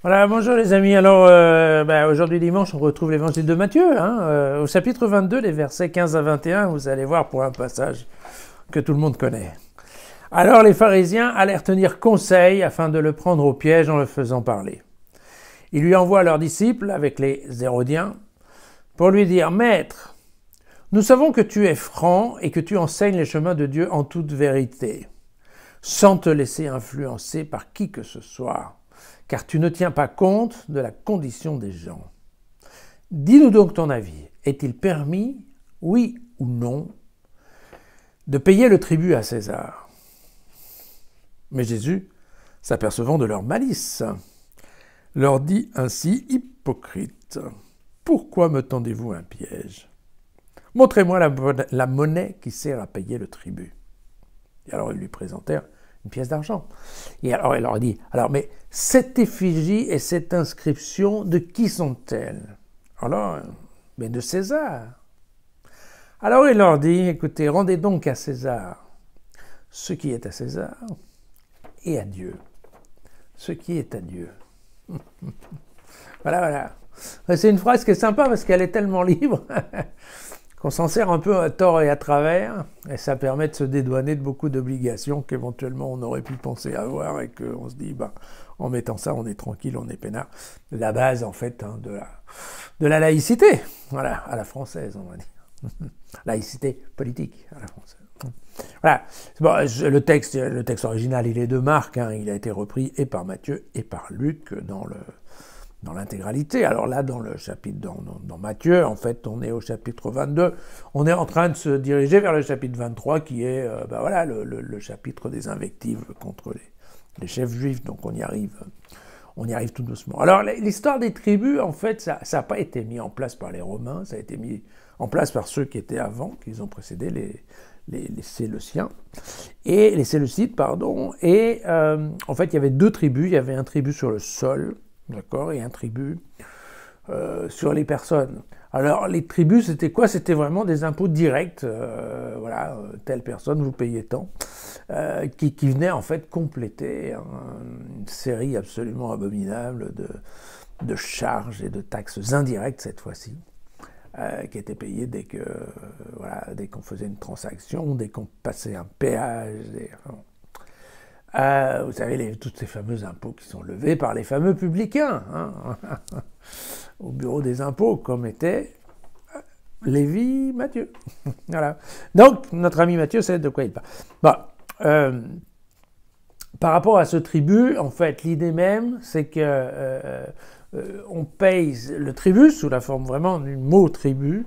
Voilà, bonjour les amis. Alors, aujourd'hui dimanche, on retrouve l'évangile de Matthieu. Au chapitre 22, les versets 15 à 21, vous allez voir pour un passage que tout le monde connaît. Alors les pharisiens allèrent tenir conseil afin de le prendre au piège en le faisant parler. Ils lui envoient leurs disciples avec les Hérodiens pour lui dire « Maître, nous savons que tu es franc et que tu enseignes les chemins de Dieu en toute vérité, sans te laisser influencer par qui que ce soit. » Car tu ne tiens pas compte de la condition des gens. Dis-nous donc ton avis. Est-il permis, oui ou non, de payer le tribut à César? Mais Jésus, s'apercevant de leur malice, leur dit ainsi, hypocrite, pourquoi me tendez-vous un piège? Montrez-moi la monnaie qui sert à payer le tribut. Et alors ils lui présentèrent une pièce d'argent. Et alors, elle leur dit, mais cette effigie et cette inscription, de qui sont-elles? Alors, mais de César. Alors il leur dit, écoutez, rendez donc à César ce qui est à César et à Dieu ce qui est à Dieu. Voilà. C'est une phrase qui est sympa parce qu'elle est tellement libre qu'on s'en sert un peu à tort et à travers, et ça permet de se dédouaner de beaucoup d'obligations qu'éventuellement on aurait pu penser avoir, et qu'on se dit, en mettant ça, on est tranquille, on est peinard. La base, en fait, de la laïcité, voilà, à la française, on va dire. Laïcité politique, à la française. Voilà. Bon, le texte original, il est de Marc, il a été repris et par Matthieu et par Luc dans l'intégralité. Alors là, dans le chapitre, dans Matthieu, en fait, on est au chapitre 22. On est en train de se diriger vers le chapitre 23, qui est, le chapitre des invectives contre les chefs juifs. Donc on y arrive tout doucement. Alors l'histoire des tribus, en fait, ça n'a pas été mis en place par les Romains, ça a été mis en place par ceux qui étaient avant, qui ont précédé les Séleuciens, et les Séleucides, pardon. Et en fait, il y avait deux tribus. Il y avait un tribut sur le sol, d'accord, et un tribut sur les personnes. Alors, les tribus, c'était quoi? C'était vraiment des impôts directs, telle personne, vous payez tant, qui venaient en fait compléter une série absolument abominable de charges et de taxes indirectes cette fois-ci, qui étaient payées dès qu'on faisait une transaction, dès qu'on passait un péage, vous savez, tous ces fameux impôts qui sont levés par les fameux publicains, au bureau des impôts, comme était Lévi Matthieu. Voilà. Donc, notre ami Matthieu sait de quoi il parle. Par rapport à ce tribut, en fait, l'idée même, c'est que on paye le tribut sous la forme vraiment du mot tribut.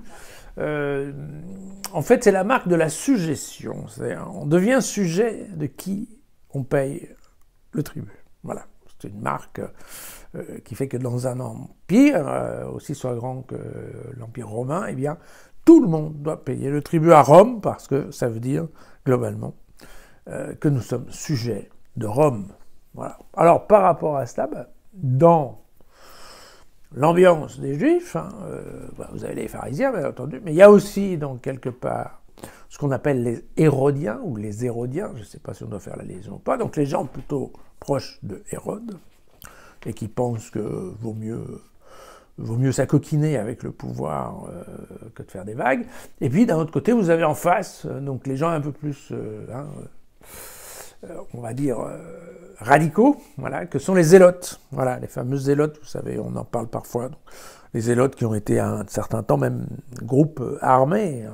En fait, c'est la marque de la sujétion. On devient sujet de qui on paye le tribut. Voilà. C'est une marque qui fait que dans un empire, aussi soit grand que l'Empire romain, eh bien, tout le monde doit payer le tribut à Rome, parce que ça veut dire, globalement, que nous sommes sujets de Rome. Voilà. Alors, par rapport à cela, dans l'ambiance des Juifs, vous avez les pharisiens, bien entendu, mais il y a aussi, donc, quelque part, ce qu'on appelle les Hérodiens, ou les Hérodiens, je ne sais pas si on doit faire la liaison ou pas, donc les gens plutôt proches de Hérode, et qui pensent que vaut mieux s'acoquiner avec le pouvoir que de faire des vagues. Et puis, d'un autre côté, vous avez en face, donc les gens un peu plus, on va dire, radicaux, voilà, que sont les zélotes. Voilà, les fameux zélotes, vous savez, on en parle parfois. Donc, les zélotes qui ont été à un certain temps même groupe armé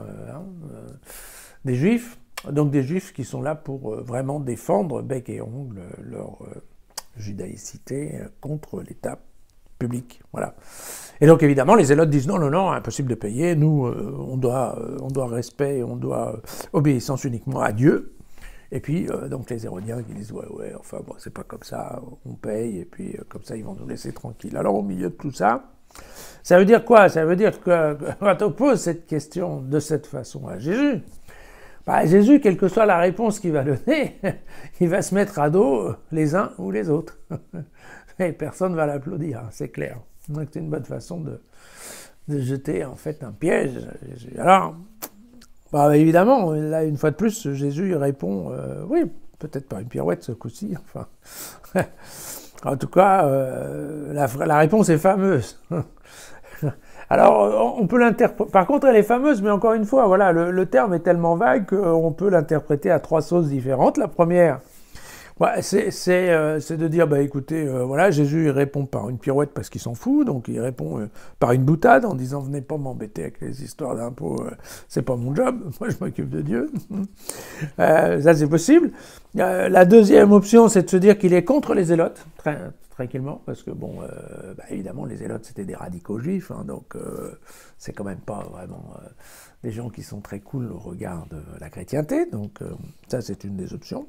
des Juifs. Donc des Juifs qui sont là pour vraiment défendre bec et ongle leur judaïcité contre l'État public. Voilà. Et donc évidemment, les zélotes disent non, impossible de payer. Nous, on doit respect, on doit obéissance uniquement à Dieu. Et puis, donc les Hérodiens qui disent c'est pas comme ça, on paye, et puis comme ça, ils vont nous laisser tranquilles. Alors, au milieu de tout ça, ça veut dire quoi? Ça veut dire que quand on pose cette question de cette façon à Jésus, Jésus, quelle que soit la réponse qu'il va donner, il va se mettre à dos les uns ou les autres. Et personne ne va l'applaudir, c'est clair. Donc c'est une bonne façon de jeter en fait un piège. Alors, évidemment, là une fois de plus, Jésus répond, oui, peut-être pas une pirouette ce coup-ci, enfin. En tout cas, la réponse est fameuse. Alors, on peut l'interpréter. Par contre, elle est fameuse, mais encore une fois, voilà, le terme est tellement vague qu'on peut l'interpréter à 3 sauces différentes. La première, ouais, c'est de dire, bah écoutez, voilà, Jésus il répond par une pirouette parce qu'il s'en fout, donc il répond par une boutade en disant venez pas m'embêter avec les histoires d'impôts, c'est pas mon job, moi je m'occupe de Dieu. Ça c'est possible. La deuxième option, c'est de se dire qu'il est contre les zélotes, tranquillement, parce que bon, bah, évidemment les zélotes c'était des radicaux juifs, hein, donc c'est quand même pas vraiment des gens qui sont très cool au regard de la chrétienté, donc ça c'est une des options.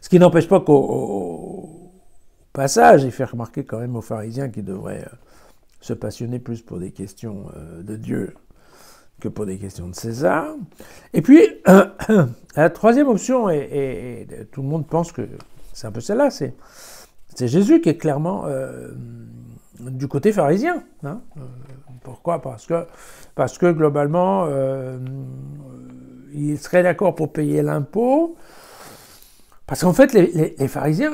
Ce qui n'empêche pas qu'au passage, il fait remarquer quand même aux pharisiens qu'ils devraient se passionner plus pour des questions de Dieu que pour des questions de César. Et puis, la troisième option, et tout le monde pense que c'est un peu celle-là, c'est Jésus qui est clairement du côté pharisien. Hein. Pourquoi ? Parce que globalement, il serait d'accord pour payer l'impôt. Parce qu'en fait, les pharisiens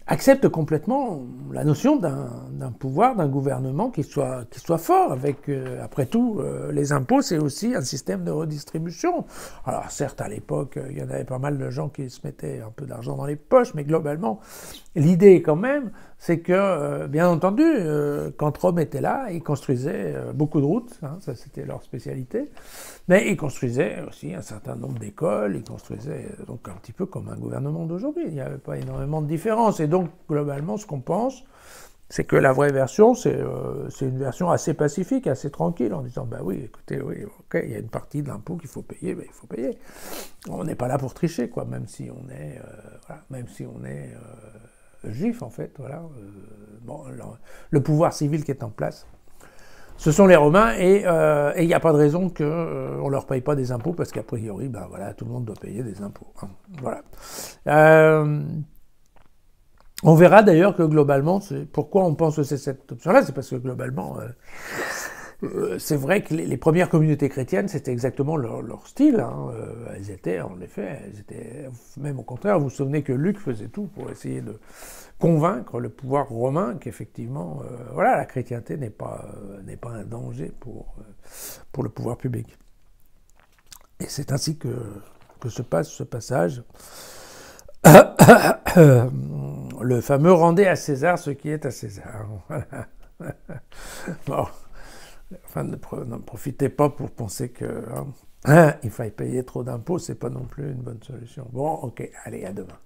acceptent complètement la notion d'un pouvoir, d'un gouvernement qui soit fort. Avec, après tout, les impôts, c'est aussi un système de redistribution. Alors certes, à l'époque, il y en avait pas mal de gens qui se mettaient un peu d'argent dans les poches, mais globalement, l'idée quand même, c'est que, bien entendu, quand Rome était là, ils construisaient beaucoup de routes, hein, ça c'était leur spécialité, mais ils construisaient aussi un certain nombre d'écoles, ils construisaient donc un petit peu comme un gouvernement d'aujourd'hui, il n'y avait pas énormément de différence, et donc globalement ce qu'on pense, c'est que la vraie version, c'est une version assez pacifique, assez tranquille, en disant, bah oui, écoutez, oui, ok, il y a une partie de l'impôt qu'il faut payer, ben il faut payer. On n'est pas là pour tricher, quoi, même si on est, voilà, même si on est juif, en fait, voilà. Bon, le pouvoir civil qui est en place, ce sont les Romains, et il n'y a pas de raison qu'on ne leur paye pas des impôts, parce qu'a priori, ben voilà, tout le monde doit payer des impôts. Hein, voilà. On verra d'ailleurs que globalement, pourquoi on pense que c'est cette option-là, c'est parce que globalement, c'est vrai que les premières communautés chrétiennes, c'était exactement leur style. Hein. Elles étaient, en effet, même au contraire, vous vous souvenez que Luc faisait tout pour essayer de convaincre le pouvoir romain qu'effectivement, voilà, la chrétienté n'est pas un danger pour le pouvoir public. Et c'est ainsi que se passe ce passage. Le fameux « rendez à César ce qui est à César ». Bon, enfin, n'en profitez pas pour penser que il faille payer trop d'impôts, c'est pas non plus une bonne solution. Bon, ok, allez, à demain.